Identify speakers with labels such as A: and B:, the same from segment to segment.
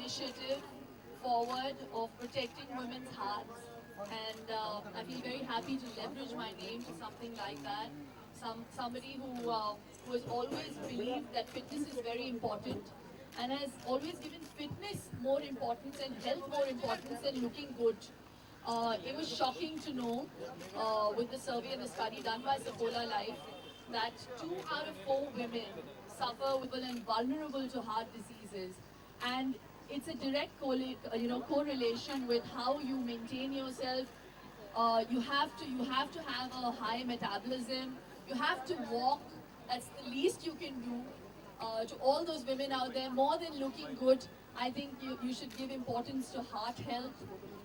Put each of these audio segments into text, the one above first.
A: initiative forward of protecting women's hearts, and I feel very happy to leverage my name to something like that. Somebody who has always believed that fitness is very important and has always given fitness more importance and health more importance than looking good. It was shocking to know with the survey and the study done by Saffola Life that 2 out of 4 women suffer with and vulnerable to heart diseases, and it's a direct correlation with how you maintain yourself. You have to have a high metabolism. You have to walk. That's the least you can do. To all those women out there, more than looking good, I think you should give importance to heart health.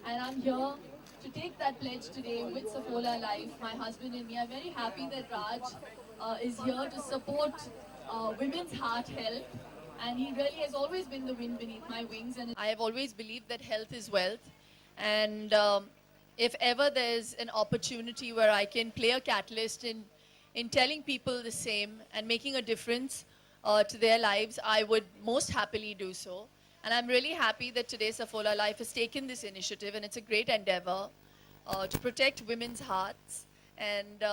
A: And I'm here to take that pledge today with Saffola Life. My husband and me are very happy that Raj is here to support women's heart health. And he really has always been the wind beneath my wings. And I have always believed that health is wealth. And if ever there's an opportunity where I can play a catalyst in telling people the same and making a difference to their lives, I would most happily do so. And I'm really happy that today Saffola Life has taken this initiative, and it's a great endeavor to protect women's hearts. And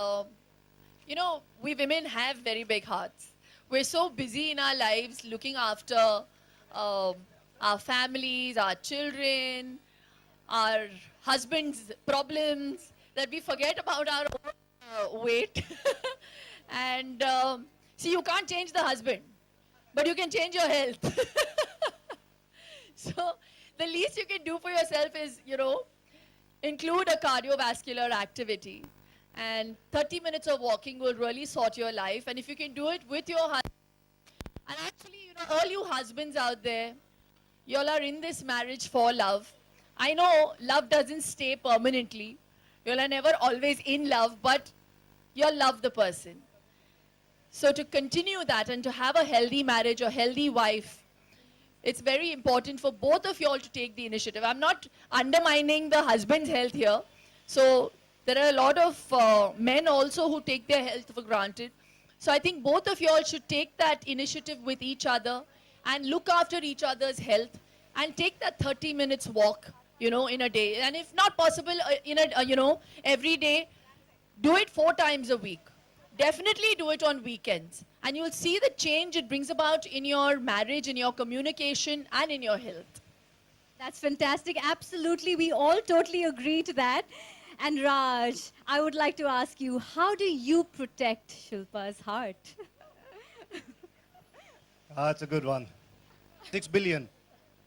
A: we women have very big hearts. We're so busy in our lives looking after our families, our children, our husbands' problems, that we forget about our own weight. And see, you can't change the husband, but you can change your health. So the least you can do for yourself is, include a cardiovascular activity. And 30 minutes of walking will really sort your life. And if you can do it with your husband, and actually, all you husbands out there, you all are in this marriage for love. I know love doesn't stay permanently. You all are never always in love, but you all love the person. So to continue that and to have a healthy marriage or healthy wife, it's very important for both of you all to take the initiative. I'm not undermining the husband's health here. So there are a lot of men also who take their health for granted. So I think both of you all should take that initiative with each other and look after each other's health and take that 30 minutes walk, in a day. And if not possible, every day, do it 4 times a week. Definitely do it on weekends. And you'll see the change it brings about in your marriage, in your communication, and in your health.
B: That's fantastic. Absolutely. We all totally agree to that. And Raj, I would like to ask you, how do you protect Shilpa's heart?
C: That's a good one. 6 billion.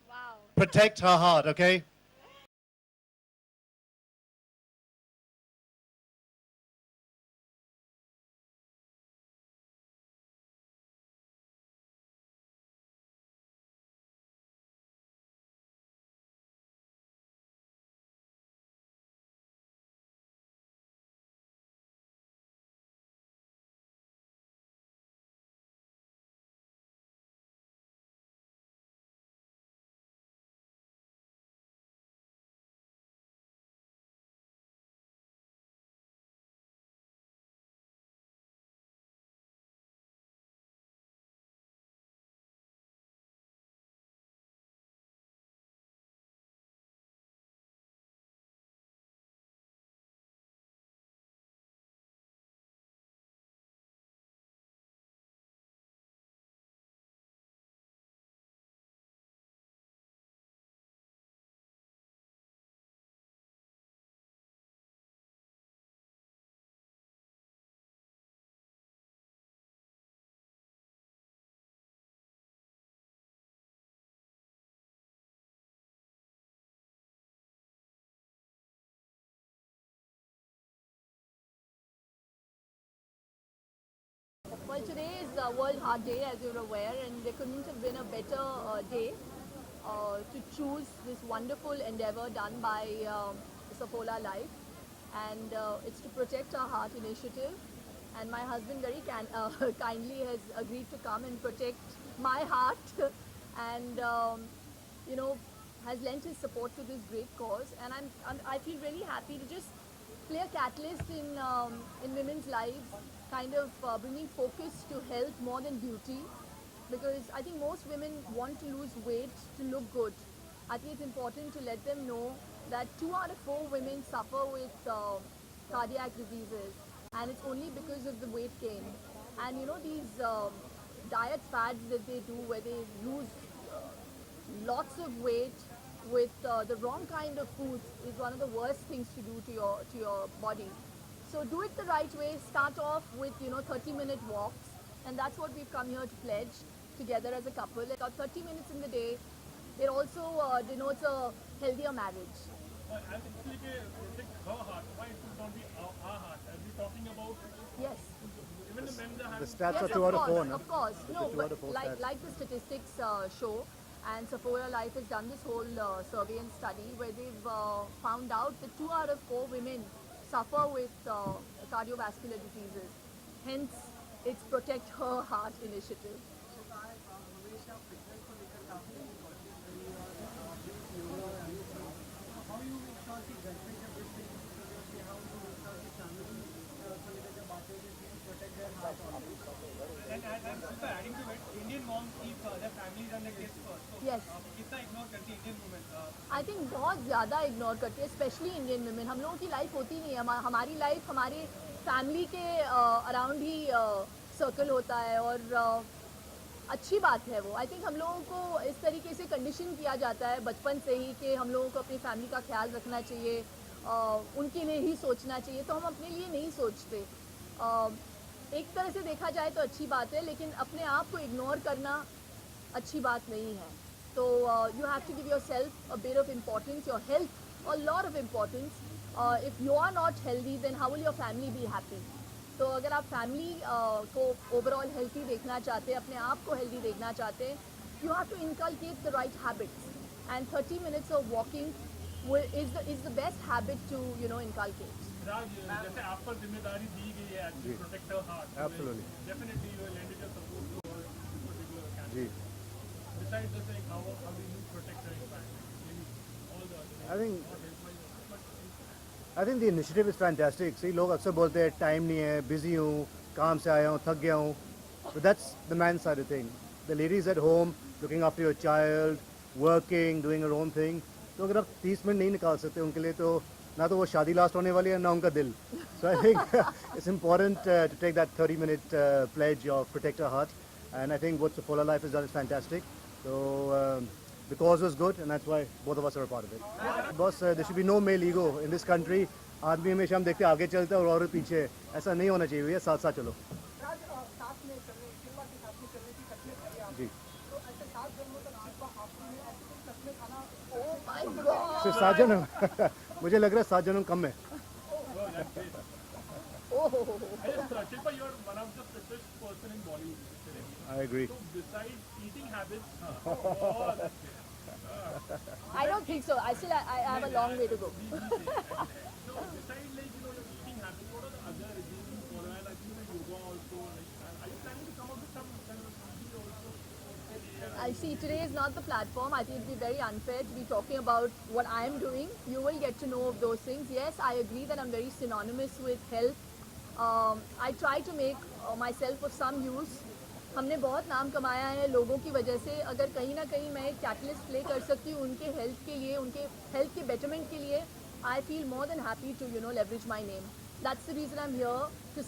B: Wow.
C: Protect her heart, okay?
A: Well, today is World Heart Day, as you're aware, and there couldn't have been a better day to choose this wonderful endeavor done by Saffola Life. And it's to protect our heart initiative. And my husband very kindly has agreed to come and protect my heart and, you know, has lent his support to this great cause. And I feel really happy to just play a catalyst in women's lives, kind of bringing focus to health more than beauty, because I think most women want to lose weight to look good, I think it's important to let them know that 2 out of 4 women suffer with cardiac diseases, and it's only because of the weight gain. And you know these diet fads that they do, where they lose lots of weight with the wrong kind of foods, is one of the worst things to do to your body. So do it the right way. Start off with 30-minute walks, and that's what we've come here to pledge together as a couple. Like 30 minutes in the day. It also denotes a healthier marriage.
D: And it's like a protect her heart. Why it should not be our heart? As we're talking about,
A: Yes.
D: even the men that
C: The
D: have
C: stats
A: Yes,
C: are 2 out of 4, no?
A: of course. No,
C: two
A: but
C: out of four
A: like,
C: stats.
A: like the statistics show, and Sephora Life has done this whole survey and study where they've found out that 2 out of 4 women suffer with cardiovascular diseases. Hence, it's Protect Her Heart initiative.
D: and sister adding to it, Indian moms keep their families and their kids first. So
A: Yes.
D: कितना ignore करती Indian women?
A: I think बहुत ज़्यादा ignore करती है, specially Indian women. हम लोगों की life होती नहीं है. हमारी लाइफ हमारे फैमिली के अराउंड ही सर्कल होता है, और अच्छी बात है वो. आई थिंक हम लोगों को इस तरीके से कंडीशन किया जाता है बचपन से ही कि हम लोगों को अपनी फैमिली का ख्याल रखना चाहिए, उनके लिए ही सोचना चाहिए, तो हम अपने लिए नहीं सोचते. एक तरह से देखा जाए तो अच्छी बात है, लेकिन अपने आप को इग्नोर करना अच्छी बात नहीं है. तो you have to give yourself a bit of importance, your health a lot of importance. If you are not healthy then how will your family be happy. तो अगर आप फैमिली को ओवरऑल हेल्थी देखना चाहते हैं, अपने आप को हेल्दी देखना चाहते हैं, you have to inculcate the right habits, and 30 minutes of walking is the best habit to inculcate.
D: Raj, जैसे आप पर जिम्मेदारी दी गई है to protect her heart.
C: Absolutely.
D: Definitely you will lend your support to her particular candidate.
C: Ji.
D: Besides just saying how do you protect her in fact? Maybe all the other things.
C: I think the initiative is fantastic. See, लोग अक्सर बोलते हैं time नहीं है, busy हूँ, काम से आया हूँ, थक गया हूँ. But that's the man's side of thing. The ladies at home, looking after your child, working, doing her own thing. तो अगर आप 30 मिनट नहीं निकाल सकते उनके लिए, तो ना तो वो शादी लास्ट होने वाली है, ना उनका दिल. So I think it's important to take that 30-minute pledge of Protect Our Heart. And I think what Sephora Life has done is fantastic. So the cause was good, and that's why both of us are a part of it. Boss, there should be no male ego in this country. आदमी हमेशा हम देखते हैं आगे चलता है और औरत पीछे. ऐसा नहीं होना चाहिए भैया, साथ साथ चलो. जी.
A: Oh my God!
C: सिर्फ 7 जन मुझे लग रहा है 7 जन कम है.
A: Oh.
D: Shilpa, you are one of the fittest person in Bollywood.
C: I agree.
D: So besides eating habits,
A: I don't think so. I have a long way to go.
D: so besides like your eating habits, what are the other regimes you follow? And I think like yoga also. Like, are you planning to come up with some kind of something also?
A: I see today is not the platform. I think it would be very unfair to be talking about what I am doing. You will get to know of those things. Yes, I agree that I'm very synonymous with health. I try to make myself of some use. हमने बहुत नाम कमाया है लोगों की वजह से. अगर कहीं ना कहीं मैं एक कैटलिस्ट प्ले कर सकती हूँ उनके हेल्थ के लिए, उनके हेल्थ के बेटरमेंट के लिए, I feel more than happy to leverage my name. That's the reason I'm here to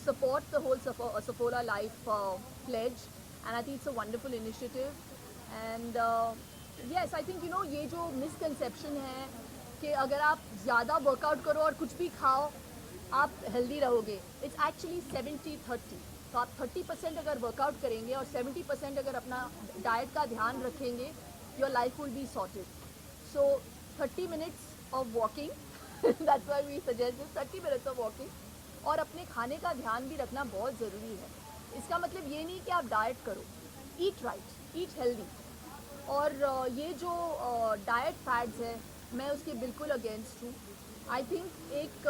A: support the whole Sephora Life pledge, and I think it's a wonderful initiative. And yes, I think ये जो misconception है कि अगर आप ज़्यादा workout करो और कुछ भी खाओ आप हेल्दी रहोगे. It's actually 70-30. तो आप 30% अगर वर्कआउट करेंगे और 70% अगर अपना डाइट का ध्यान रखेंगे, your life will be sorted. So 30 minutes of walking, that's why we suggest 30 minutes of walking, और अपने खाने का ध्यान भी रखना बहुत ज़रूरी है. इसका मतलब ये नहीं कि आप डाइट करो, ईट राइट, ईट हेल्दी. और ये जो डाइट फैड्स है मैं उसके बिल्कुल अगेंस्ट हूँ. आई थिंक एक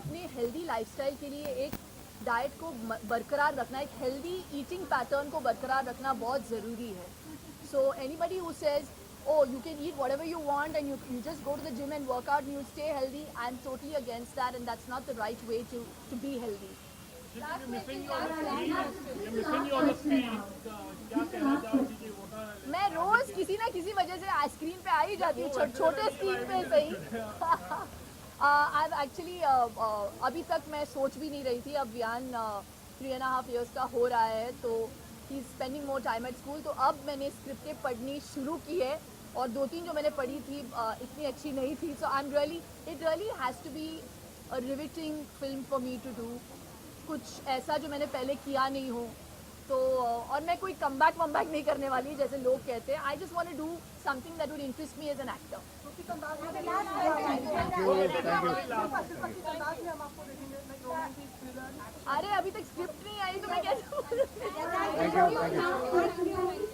A: अपने हेल्दी लाइफस्टाइल के लिए एक डाइट को बरकरार रखना, एक हेल्दी ईटिंग पैटर्न को बरकरार रखना बहुत ज़रूरी है. So anybody who says oh you can eat whatever you want and you just go to the gym and work out and you stay healthy, I'm totally against that, and that's not the right way to be healthy.
D: You're missing you on the screen. You're missing you on the screen. क्या कहना चाहोगी कि what
A: मैं रोज किसी ना किसी वजह से screen पे आ ही जाती हूँ, छोटे स्क्रीन पे सही। एक्चुअली अभी तक मैं सोच भी नहीं रही थी। अब वियान 3.5 years का हो रहा है, तो he is spending more time at school. तो अब मैंने स्क्रिप्टें पढ़नी शुरू की है, और 2-3 जो मैंने पढ़ी थी इतनी अच्छी नहीं थी। So I am really, it really has to be a riveting film for me to do, कुछ ऐसा जो मैंने पहले किया नहीं हो। तो और मैं कोई कमबैक वमबैक नहीं करने वाली जैसे लोग कहते हैं। I just want to do something that would interest me as an actor. अरे अभी तक स्क्रिप्ट नहीं आई तो मैं कैसे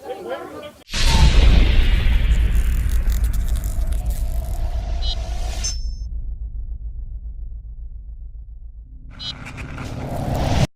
C: Thank you.